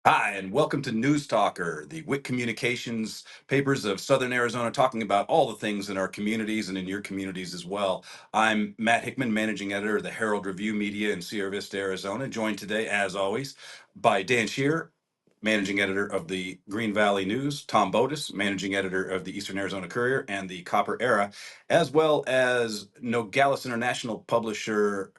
Hi, and welcome to NewsTalker, the WIC Communications papers of Southern Arizona, talking about all the things in our communities and in your communities as well. I'm Matt Hickman, managing editor of the Herald Review Media in Sierra Vista, Arizona, joined today, as always, by Dan Shear, managing editor of the Green Valley News, Tom Bodis, managing editor of the Eastern Arizona Courier and the Copper Era, as well as Nogales International publisher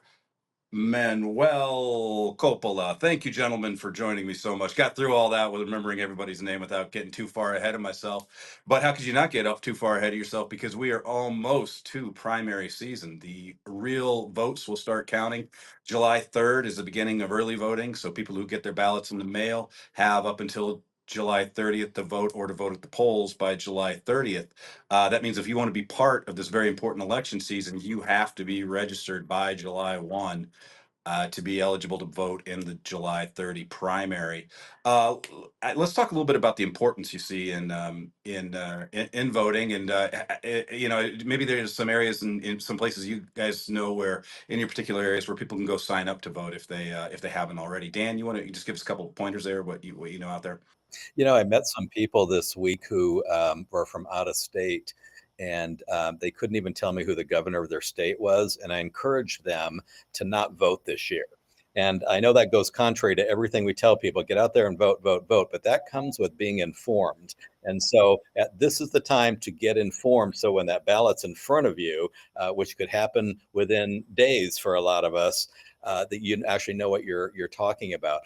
Manuel Coppola. Thank you, gentlemen, for joining me so much. Got through all that with remembering everybody's name without getting too far ahead of myself. But how could you not get up too far ahead of yourself? Because we are almost to primary season. The real votes will start counting. July 3rd is the beginning of early voting. So people who get their ballots in the mail have up until July 30th to vote or to vote at the polls by July 30th. That means if you want to be part of this very important election season, you have to be registered by July 1 to be eligible to vote in the July 30 primary. Let's talk a little bit about the importance you see in voting, and maybe there's some areas in some places you guys know where in your particular areas where people can go sign up to vote if they haven't already. Dan, you want to just give us a couple of pointers there, what you know out there? I met some people this week who were from out of state, and they couldn't even tell me who the governor of their state was. And I encouraged them to not vote this year. And I know that goes contrary to everything we tell people, get out there and vote, vote, vote. But that comes with being informed. And so this is the time to get informed. So when that ballot's in front of you, which could happen within days for a lot of us, that you actually know what you're talking about.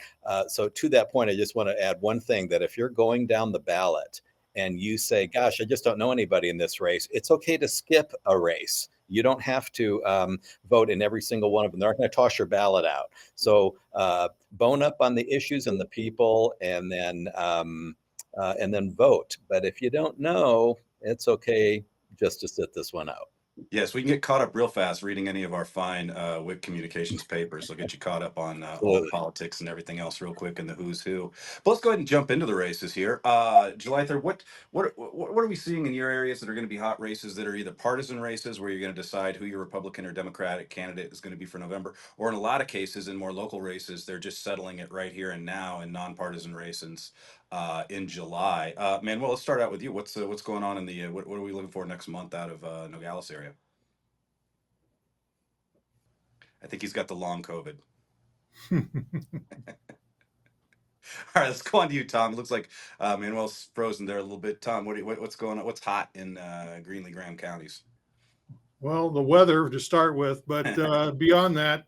So to that point, I just want to add one thing, that if you're going down the ballot and you say, gosh, I just don't know anybody in this race, it's okay to skip a race. You don't have to vote in every single one of them. They're not going to toss your ballot out. So bone up on the issues and the people, and then vote. But if you don't know, it's okay just to sit this one out. Yes, we can get caught up real fast reading any of our fine WIC communications papers. They'll get you caught up on all the Absolutely. politics and everything else real quick and the who's who. But let's go ahead and jump into the races here. July 3rd, what are we seeing in your areas that are going to be hot races that are either partisan races where you're going to decide who your Republican or Democratic candidate is going to be for November, or in a lot of cases in more local races, they're just settling it right here and now in nonpartisan races in July. Manuel, let's start out with you. What's going on in the what are we looking for next month out of Nogales area? I think he's got the long COVID. All right, let's go on to you, Tom. It looks like Manuel's frozen there a little bit. Tom, what's going on? What's hot in Greenlee Graham counties? Well, the weather to start with, but beyond that,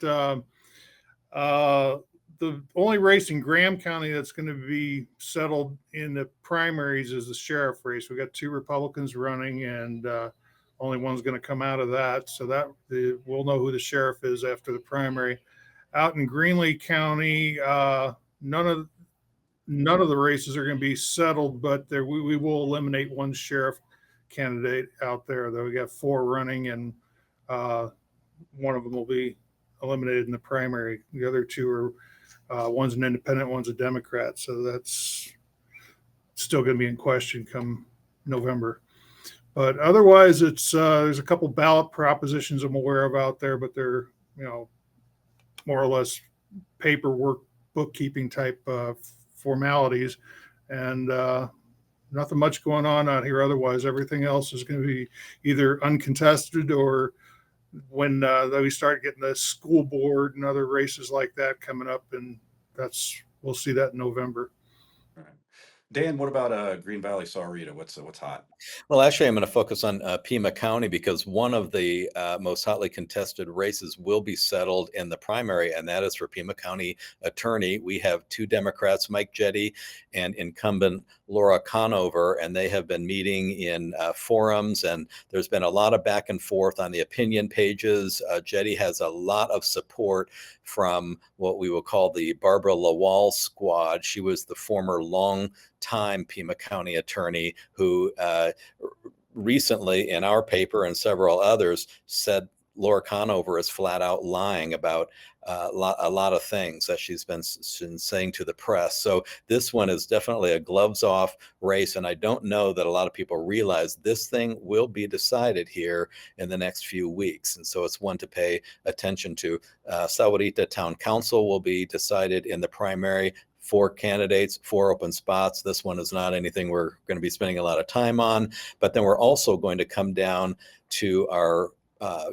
the only race in Graham County that's going to be settled in the primaries is the sheriff race. We got two Republicans running, and only one's going to come out of that. So we'll know who the sheriff is after the primary. Out in Greenlee County, none of the races are going to be settled, but we will eliminate one sheriff candidate out there. Though we got four running, and one of them will be eliminated in the primary. The other two are one's an independent, one's a Democrat. So that's still going to be in question come November. But otherwise, it's there's a couple ballot propositions I'm aware of out there, but they're more or less paperwork, bookkeeping type formalities, and nothing much going on out here. Otherwise, everything else is going to be either uncontested, or when we start getting the school board and other races like that coming up, and we'll see that in November. All right. Dan, what about Green Valley Sahuarita? What's hot? Well, actually, I'm going to focus on Pima County, because one of the most hotly contested races will be settled in the primary, and that is for Pima County attorney. We have two Democrats, Mike Jetty and incumbent Laura Conover, and they have been meeting in forums, and there's been a lot of back and forth on the opinion pages. Jetty has a lot of support from what we will call the Barbara Lawal squad. She was the former long-time Pima County attorney who recently in our paper and several others said Laura Conover is flat out lying about a lot of things that she's been saying to the press. So this one is definitely a gloves off race. And I don't know that a lot of people realize this thing will be decided here in the next few weeks. And so it's one to pay attention to. Sahuarita Town Council will be decided in the primary. 4 candidates, 4 open spots. This one is not anything we're going to be spending a lot of time on. But then we're also going to come down to our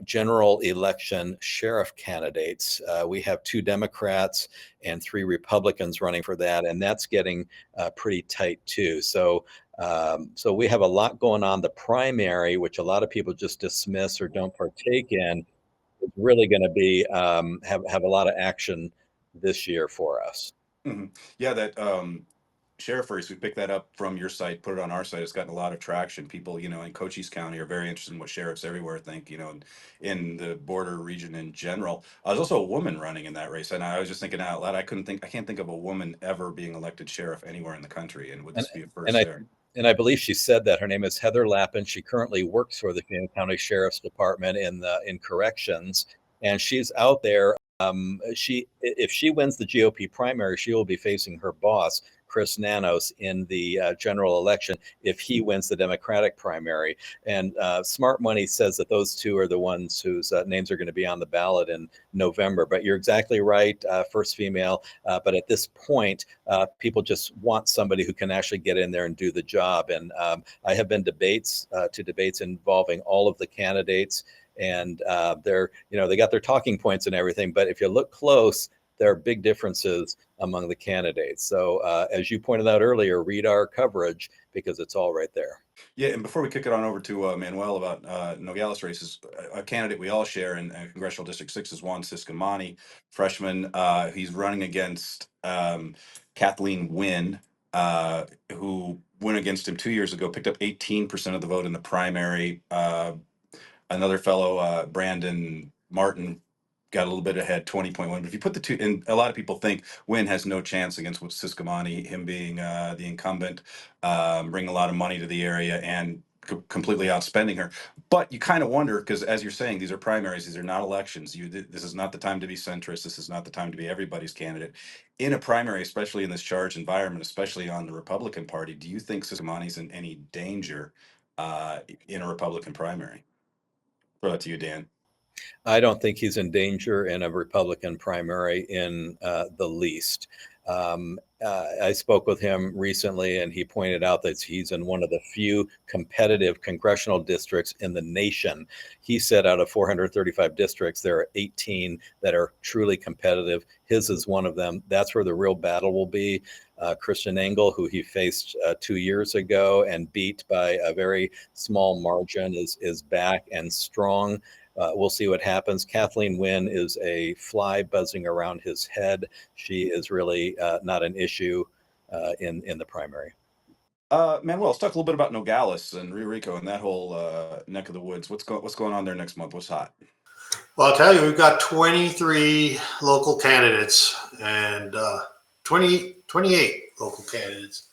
general election sheriff candidates. We have 2 Democrats and 3 Republicans running for that, and that's getting pretty tight too. So we have a lot going on. The primary, which a lot of people just dismiss or don't partake in, is really going to be have a lot of action this year for us. Yeah, that sheriff race, we picked that up from your site, put it on our site. It's gotten a lot of traction. People, in Cochise County are very interested in what sheriffs everywhere think, in the border region in general. There's also a woman running in that race. And I was just thinking out loud, I can't think of a woman ever being elected sheriff anywhere in the country. And would this be a first there? And I believe she said that her name is Heather Lappin. She currently works for the Pima County Sheriff's Department in corrections, and she's out there. If she wins the GOP primary, she will be facing her boss, Chris Nanos, in the general election if he wins the Democratic primary. And Smart Money says that those 2 are the ones whose names are going to be on the ballot in November. But you're exactly right, first female. But at this point, people just want somebody who can actually get in there and do the job. And I have been to debates involving all of the candidates. And they got their talking points and everything. But if you look close, there are big differences among the candidates. So as you pointed out earlier, read our coverage because it's all right there. Yeah, and before we kick it on over to Manuel about Nogales races, a candidate we all share in Congressional District 6 is Juan Ciscomani, freshman. He's running against Kathleen Wynne, who went against him 2 years ago, picked up 18% of the vote in the primary. Another fellow, Brandon Martin, got a little bit ahead, 20.1. But if you put the 2, and a lot of people think Wynn has no chance against Ciscomani, him being the incumbent, bringing a lot of money to the area and completely outspending her. But you kind of wonder, because as you're saying, these are primaries, these are not elections. This is not the time to be centrist. This is not the time to be everybody's candidate. In a primary, especially in this charged environment, especially on the Republican Party, do you think Ciscomani's in any danger in a Republican primary? Throw that to you, Dan. I don't think he's in danger in a Republican primary in the least. I spoke with him recently, and he pointed out that he's in one of the few competitive congressional districts in the nation. He said out of 435 districts, there are 18 that are truly competitive. His is one of them. That's where the real battle will be. Christian Engel, who he faced 2 years ago and beat by a very small margin, is back and strong. We'll see what happens. Kathleen Wynne is a fly buzzing around his head. She is really not an issue in the primary. Manuel, let's talk a little bit about Nogales and Rio Rico and that whole neck of the woods. What's going on there next month? What's hot? Well, I'll tell you, we've got 23 local candidates and 28 local candidates,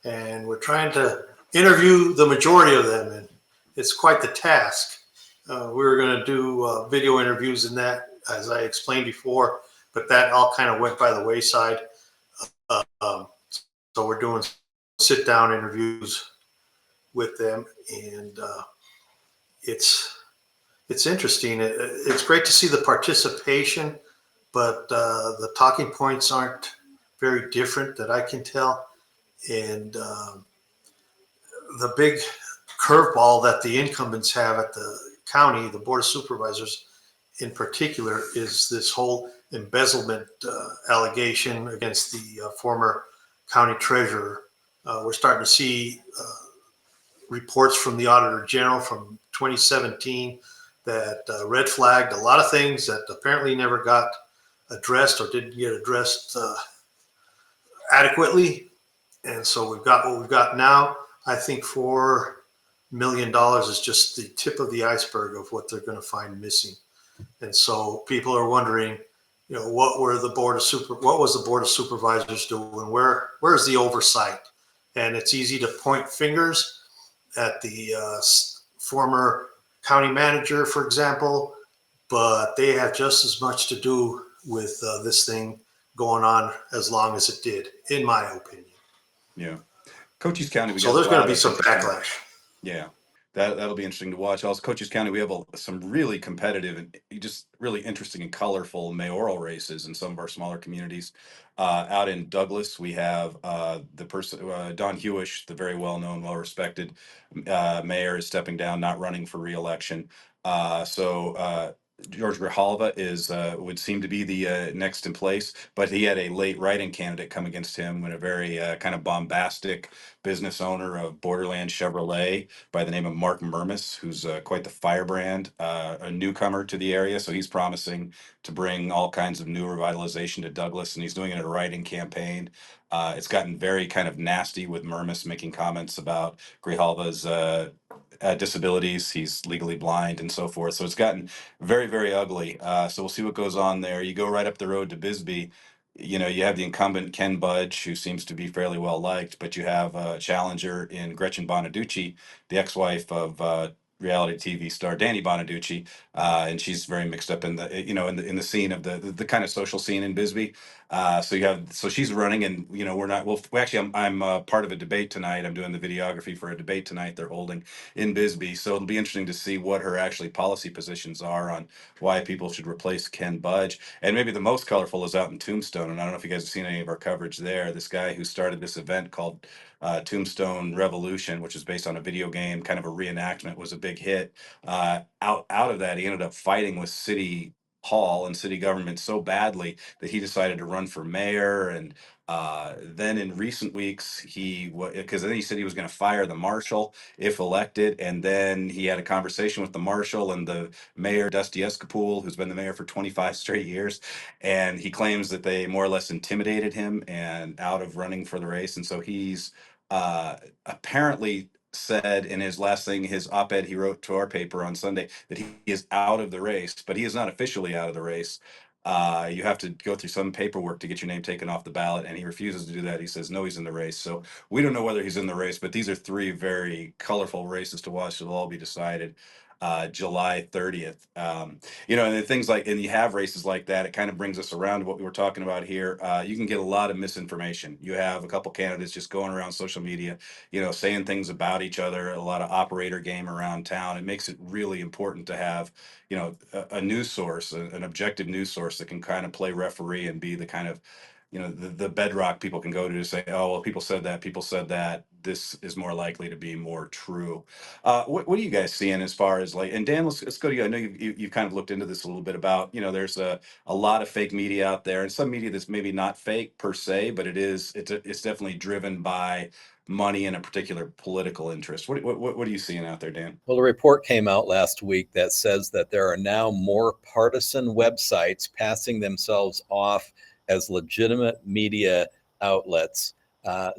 and we're trying to interview the majority of them, and it's quite the task. We were going to do video interviews in that, as I explained before, but that all kind of went by the wayside. So we're doing sit-down interviews with them, and it's interesting. It's great to see the participation, but the talking points aren't very different that I can tell. And the big curveball that the incumbents have at the county, the Board of Supervisors in particular, is this whole embezzlement allegation against the former county treasurer. We're starting to see reports from the Auditor General from 2017 that red flagged a lot of things that apparently never got addressed or didn't get addressed adequately. And so we've got what we've got now. I think $4 million is just the tip of the iceberg of what they're going to find missing. And so people are wondering, what was the Board of Supervisors doing? Where's the oversight? And it's easy to point fingers at the former county manager, for example, but they have just as much to do with this thing going on as long as it did, in my opinion. Yeah. Cochise County. So there's going to be some backlash. Yeah. That'll be interesting to watch. Also, Cochise County, we have some really competitive and just really interesting and colorful mayoral races in some of our smaller communities. Out in Douglas, we have the person Don Hewish, the very well-known, well-respected mayor, is stepping down, not running for re-election. George Grijalva is would seem to be the next in place, but he had a late write-in candidate come against him when a very kind of bombastic business owner of Borderland Chevrolet by the name of Mark Murmis, who's quite the firebrand, a newcomer to the area. So he's promising to bring all kinds of new revitalization to Douglas, and he's doing it in a write-in campaign. It's gotten very kind of nasty with Murmis making comments about Grijalva's disabilities. He's legally blind and so forth. So it's gotten very, very ugly. So we'll see what goes on there. You go right up the road to Bisbee. You know, you have the incumbent Ken Budge, who seems to be fairly well liked, but you have a challenger in Gretchen Bonaducci, the ex-wife of reality TV star Danny Bonaducci, and she's very mixed up in the in the scene of the kind of social scene in Bisbee. So she's running, and we're not. Well, actually, I'm part of a debate tonight. I'm doing the videography for a debate tonight they're holding in Bisbee. So it'll be interesting to see what her actually policy positions are on why people should replace Ken Budge. And maybe the most colorful is out in Tombstone. And I don't know if you guys have seen any of our coverage there. This guy who started this event called Tombstone Revolution, which is based on a video game, kind of a reenactment, was a big hit. Out of that, he ended up fighting with City Hall and city government so badly that he decided to run for mayor. And then in recent weeks, because then he said he was going to fire the marshal if elected, and then he had a conversation with the marshal and the mayor, Dusty Escapool, who's been the mayor for 25 straight years, and he claims that they more or less intimidated him and out of running for the race. And so he's apparently said in his last thing, his op-ed he wrote to our paper on Sunday, that he is out of the race, but he is not officially out of the race. You have to go through some paperwork to get your name taken off the ballot, and he refuses to do that. He says no, he's in the race. So we don't know whether he's in the race, but these are three very colorful races to watch. They'll all be decided July 30th. And then things like, and you have races like that, it kind of brings us around to what we were talking about here. You can get a lot of misinformation. You have a couple candidates just going around social media, saying things about each other, a lot of operator game around town. It makes it really important to have, a news source, an objective news source that can kind of play referee and be the kind of, the bedrock people can go to say, oh, well, people said that. This is more likely to be more true. What are you guys seeing as far as like, and Dan, let's go to you. I know you've kind of looked into this a little bit about, there's a lot of fake media out there, and some media that's maybe not fake per se, but it's definitely driven by money and a particular political interest. What are you seeing out there, Dan? Well, a report came out last week that says that there are now more partisan websites passing themselves off as legitimate media outlets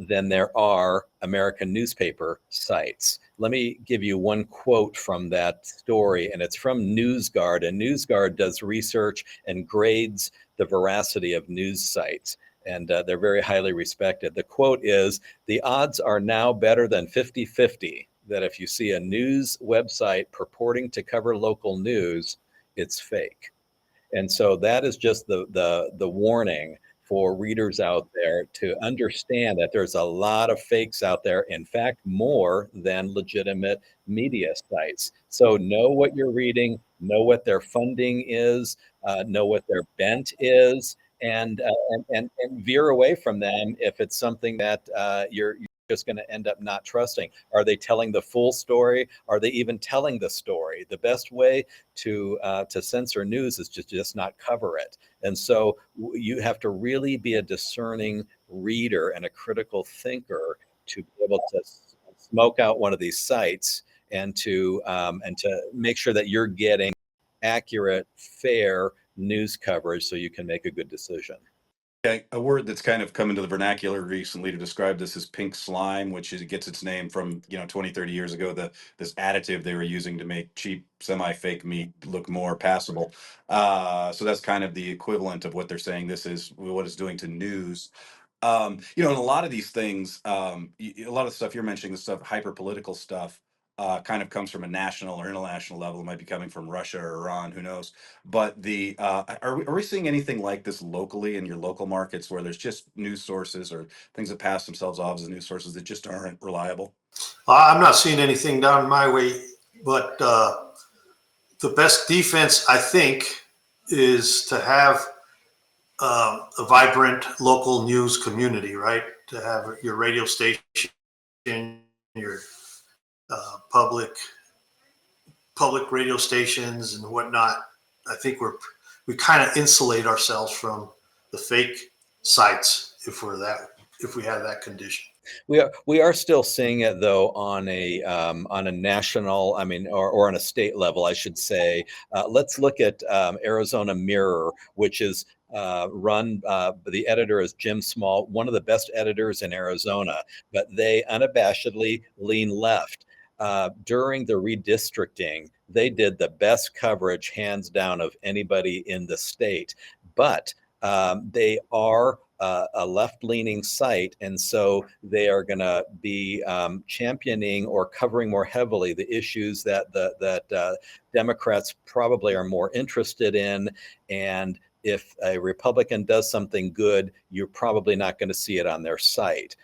than there are American newspaper sites. Let me give you one quote from that story, and it's from NewsGuard. And NewsGuard does research and grades the veracity of news sites, and they're very highly respected. The quote is, "The odds are now better than 50-50 that if you see a news website purporting to cover local news, it's fake." And so that is just the warning for readers out there to understand that there's a lot of fakes out there. In fact, more than legitimate media sites. So know what you're reading, know what their funding is, know what their bent is, and veer away from them if it's something that you're just going to end up not trusting. Are they telling the full story? Are they even telling the story? The best way to censor news is just not cover it. And so you have to really be a discerning reader and a critical thinker to be able to smoke out one of these sites and to make sure that you're getting accurate, fair news coverage so you can make a good decision. Okay, a word that's kind of come into the vernacular recently to describe this is pink slime, which gets its name from 20, 30 years ago, this additive they were using to make cheap semi-fake meat look more passable. So that's kind of the equivalent of what they're saying this is, what it's doing to news. And a lot of these things, a lot of the stuff you're mentioning, the stuff, hyper political stuff, kind of comes from a national or international level. It might be coming from Russia or Iran, who knows? But are we seeing anything like this locally in your local markets where there's just news sources or things that pass themselves off as news sources that just aren't reliable? I'm not seeing anything down my way, but the best defense, I think, is to have a vibrant local news community, right? To have your radio station, your public radio stations and whatnot. I think we kind of insulate ourselves from the fake sites if we have that condition. We are still seeing it though on a national, I mean, or on a state level, I should say. Let's look at Arizona Mirror, which is run. The editor is Jim Small, one of the best editors in Arizona, but they unabashedly lean left. During the redistricting, they did the best coverage, hands down, of anybody in the state. But they are a left-leaning site, and so they are going to be championing or covering more heavily the issues that Democrats probably are more interested in. And if a Republican does something good, you're probably not going to see it on their site.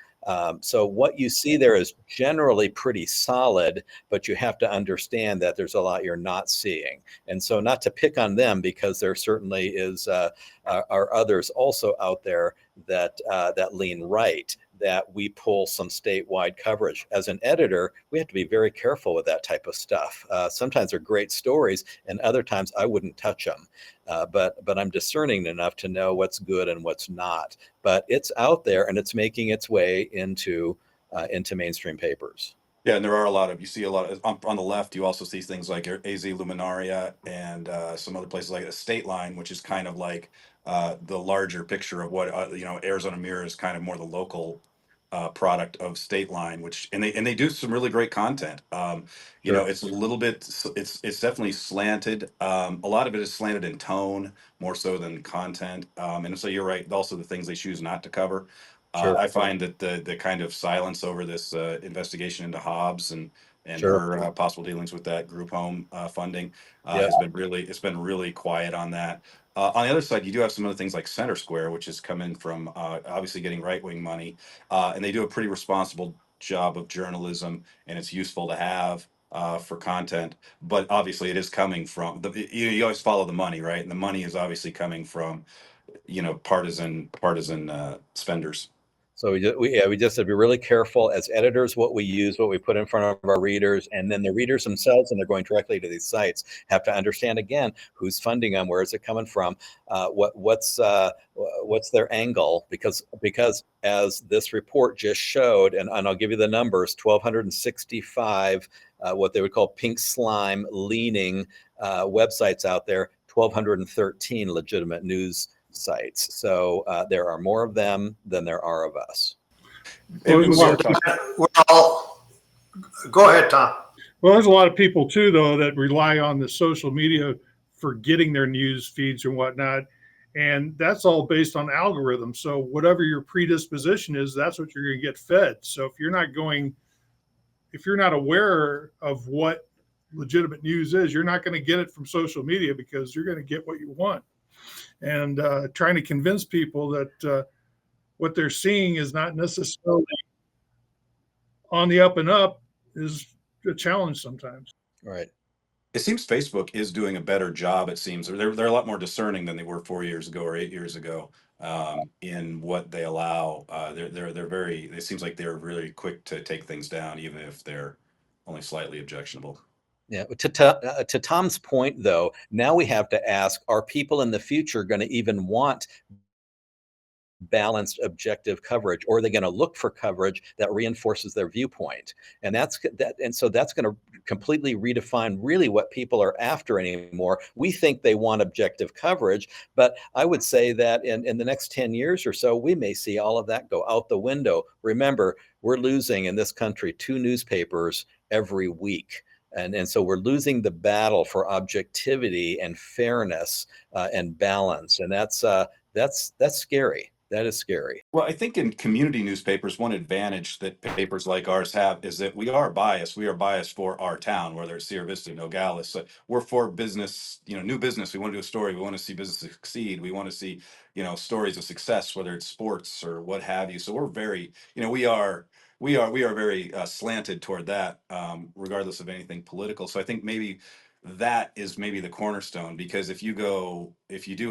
So what you see there is generally pretty solid, but you have to understand that there's a lot you're not seeing. And so, not to pick on them, because there certainly are others also out there that lean right, that we pull some statewide coverage. As an editor, we have to be very careful with that type of stuff. Sometimes they're great stories, and other times I wouldn't touch them. But I'm discerning enough to know what's good and what's not. But it's out there, and it's making its way into mainstream papers. Yeah, and there are a lot of, you see a lot of, on the left, you also see things like AZ Luminaria and some other places like State Line, which is kind of like the larger picture of what, Arizona Mirror is kind of more the local product of State Line, which, and they do some really great content. Sure. It's a little bit, it's definitely slanted. A lot of it is slanted in tone more so than content. And so you're right, also the things they choose not to cover. Sure. I find that the kind of silence over this investigation into Hobbs and Sure. her possible dealings with that group home funding Yeah. it's been really quiet on that. On the other side, you do have some other things like Center Square, which is coming from obviously getting right wing money, and they do a pretty responsible job of journalism, and it's useful to have for content. But obviously, it is coming from you always follow the money, right? And the money is obviously coming from partisan spenders. So we just have to be really careful as editors what we use, what we put in front of our readers, and then the readers themselves, and they're going directly to these sites, have to understand again who's funding them, where is it coming from, what's their angle, because as this report just showed, and I'll give you the numbers: 1,265 what they would call pink slime leaning websites out there, 1,213 legitimate news sites. So there are more of them than there are of us. Well, And there's a we lot are of talking- Go ahead, Tom. Well, there's a lot of people too, though, that rely on the social media for getting their news feeds and whatnot. And that's all based on algorithms. So whatever your predisposition is, that's what you're going to get fed. So if you're not aware of what legitimate news is, you're not going to get it from social media, because you're going to get what you want. And trying to convince people that what they're seeing is not necessarily on the up and up is a challenge sometimes. Right. It seems Facebook is doing a better job. It seems they're a lot more discerning than they were 4 years ago or 8 years ago in what they allow. They're very. It seems like they're really quick to take things down, even if they're only slightly objectionable. Yeah. To Tom's point, though, now we have to ask: are people in the future going to even want balanced, objective coverage, or are they going to look for coverage that reinforces their viewpoint? And so that's going to completely redefine really what people are after anymore. We think they want objective coverage, but I would say that in the next 10 years or so, we may see all of that go out the window. Remember, we're losing in this country 2 newspapers every week. And so we're losing the battle for objectivity and fairness and balance. And that's scary. That is scary. Well, I think in community newspapers, one advantage that papers like ours have is that we are biased. We are biased for our town, whether it's Sierra Vista, Nogales. So we're for business, new business. We want to do a story. We want to see business succeed. We want to see, stories of success, whether it's sports or what have you. So we're very, we are we are very slanted toward that, regardless of anything political. So I think maybe that is maybe the cornerstone, because if you do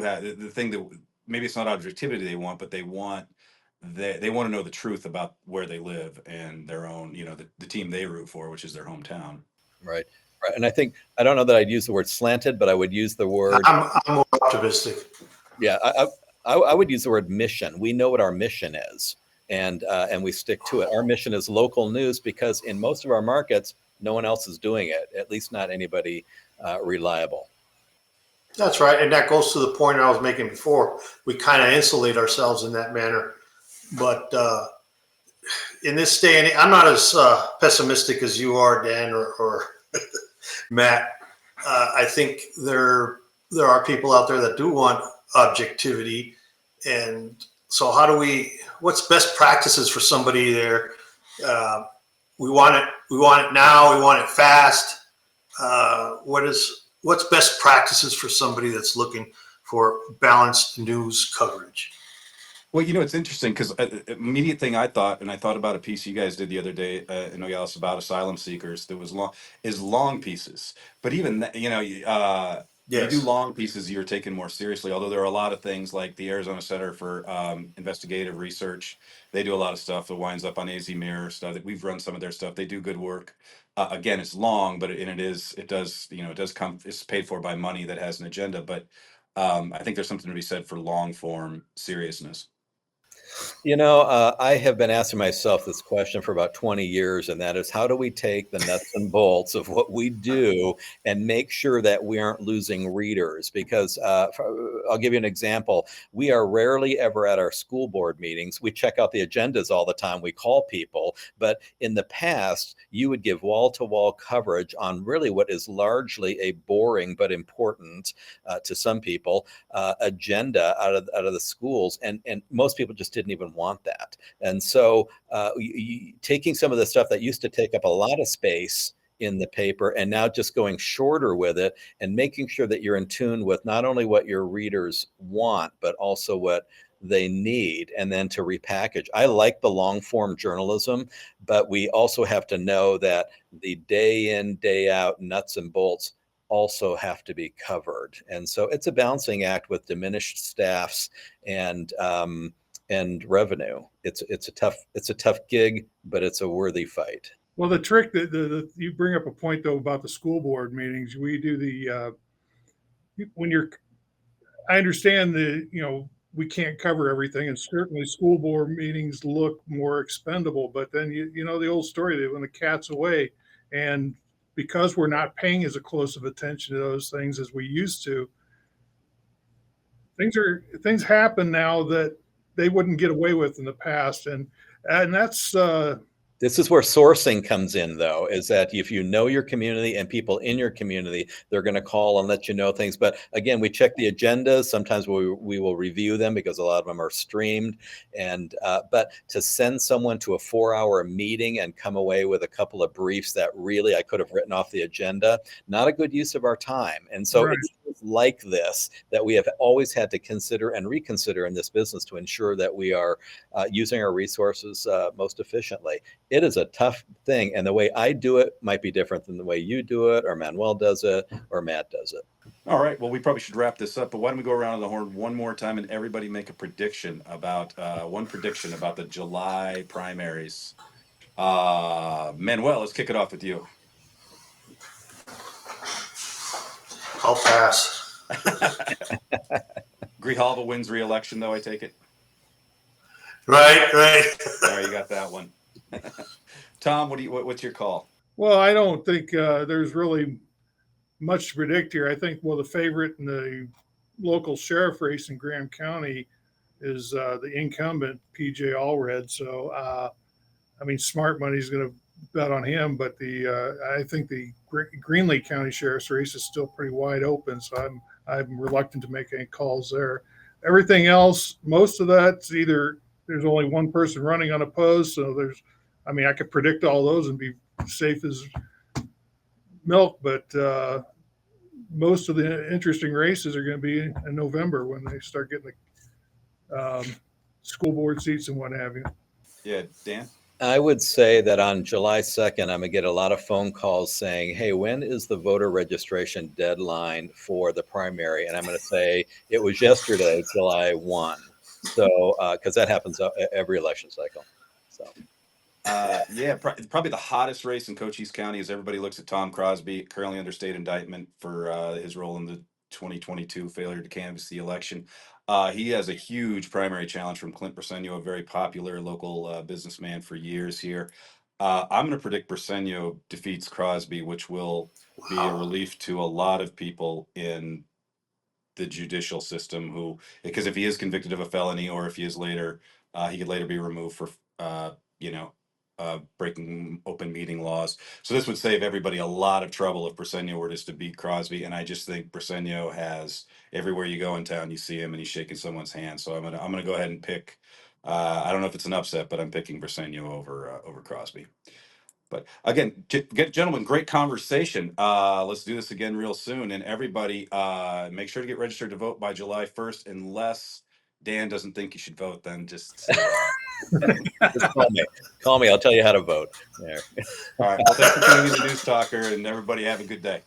have the thing that maybe it's not objectivity they want, but they want to know the truth about where they live and their own, the team they root for, which is their hometown. Right. Right. And I think, I don't know that I'd use the word slanted, but I would use the word, I'm more optimistic. yeah, I would use the word mission. We know what our mission is, and we stick to it. Our mission is local news, because in most of our markets, no one else is doing it, at least not anybody reliable. That's right. And that goes to the point I was making before. We kind of insulate ourselves in that manner. But in this day and age, I'm not as pessimistic as you are, Dan, or Matt. I think there are people out there that do want objectivity. And so what's best practices for somebody there? We want it now. We want it fast. What's best practices for somebody that's looking for balanced news coverage? Well, it's interesting, because immediate thing I thought about a piece you guys did the other day in Nogales about asylum seekers that was long pieces. But even you do Yes. long pieces, you're taken more seriously. Although there are a lot of things like the Arizona Center for Investigative Research. They do a lot of stuff that winds up on AZ Mirror stuff. That we've run some of their stuff. They do good work. Again, it's long, but it does come. It's paid for by money that has an agenda. But I think there's something to be said for long form seriousness. I have been asking myself this question for about 20 years, and that is, how do we take the nuts and bolts of what we do and make sure that we aren't losing readers? Because I'll give you an example. We are rarely ever at our school board meetings. We check out the agendas all the time. We call people. But in the past, you would give wall-to-wall coverage on really what is largely a boring but important to some people agenda out of the schools, and most people just didn't even want that. And so taking some of the stuff that used to take up a lot of space in the paper and now just going shorter with it, and making sure that you're in tune with not only what your readers want, but also what they need, and then to repackage. I like the long form journalism, but we also have to know that the day in, day out nuts and bolts also have to be covered. And so it's a balancing act with diminished staffs and revenue. It's a tough gig, but it's a worthy fight. Well, the trick that you bring up a point though about the school board meetings. We do the I understand we can't cover everything, and certainly school board meetings look more expendable. But then you know the old story that when the cat's away, and because we're not paying as close of attention to those things as we used to, things happen now that they wouldn't get away with in the past, and that's this is where sourcing comes in, though, is that if you know your community and people in your community, they're going to call and let you know things. But again, we check the agendas. Sometimes we will review them because a lot of them are streamed. And but to send someone to a 4-hour meeting and come away with a couple of briefs that really I could have written off the agenda, not a good use of our time. And so right. It's like this that we have always had to consider and reconsider in this business to ensure that we are using our resources most efficiently. It is a tough thing, and the way I do it might be different than the way you do it, or Manuel does it, or Matt does it. All right. Well, we probably should wrap this up, but why don't we go around the horn one more time and everybody make a prediction about the July primaries. Manuel, let's kick it off with you. I'll pass. Grijalva wins re-election, though, I take it. Right. All right, you got that one. Tom, what's your call? Well, I don't think there's really much to predict here. I think, the favorite in the local sheriff race in Graham County is the incumbent, PJ Allred. So, smart money is going to bet on him, but I think the Greenlee County sheriff's race is still pretty wide open. So I'm reluctant to make any calls there. Everything else, most of that's either there's only one person running unopposed. So I could predict all those and be safe as milk, but most of the interesting races are going to be in November when they start getting the school board seats and what have you. Yeah, Dan? I would say that on July 2nd, I'm gonna get a lot of phone calls saying, hey, when is the voter registration deadline for the primary? And I'm gonna say it was yesterday, July 1. So, because that happens every election cycle. So, Yeah, probably the hottest race in Cochise County as everybody looks at Tom Crosby, currently under state indictment for his role in the 2022 failure to canvass the election. He has a huge primary challenge from Clint Briseno, a very popular local businessman for years here. I'm going to predict Briseno defeats Crosby, which will be a Wow. relief to a lot of people in the judicial system who, because if he is convicted of a felony or if he is later he could later be removed for you know breaking open meeting laws. So this would save everybody a lot of trouble if Briseno were just to beat Crosby. And I just think Briseno has, everywhere you go in town you see him and he's shaking someone's hand. So I'm gonna go ahead and pick, I don't know if it's an upset, but I'm picking Briseno over Crosby. But again, gentlemen, great conversation. Let's do this again real soon. And everybody, make sure to get registered to vote by July 1st, unless Dan doesn't think you should vote. Then just say just call me. Call me. I'll tell you how to vote. There. all right. Well, thanks for tuning in to News Talker, and everybody have a good day.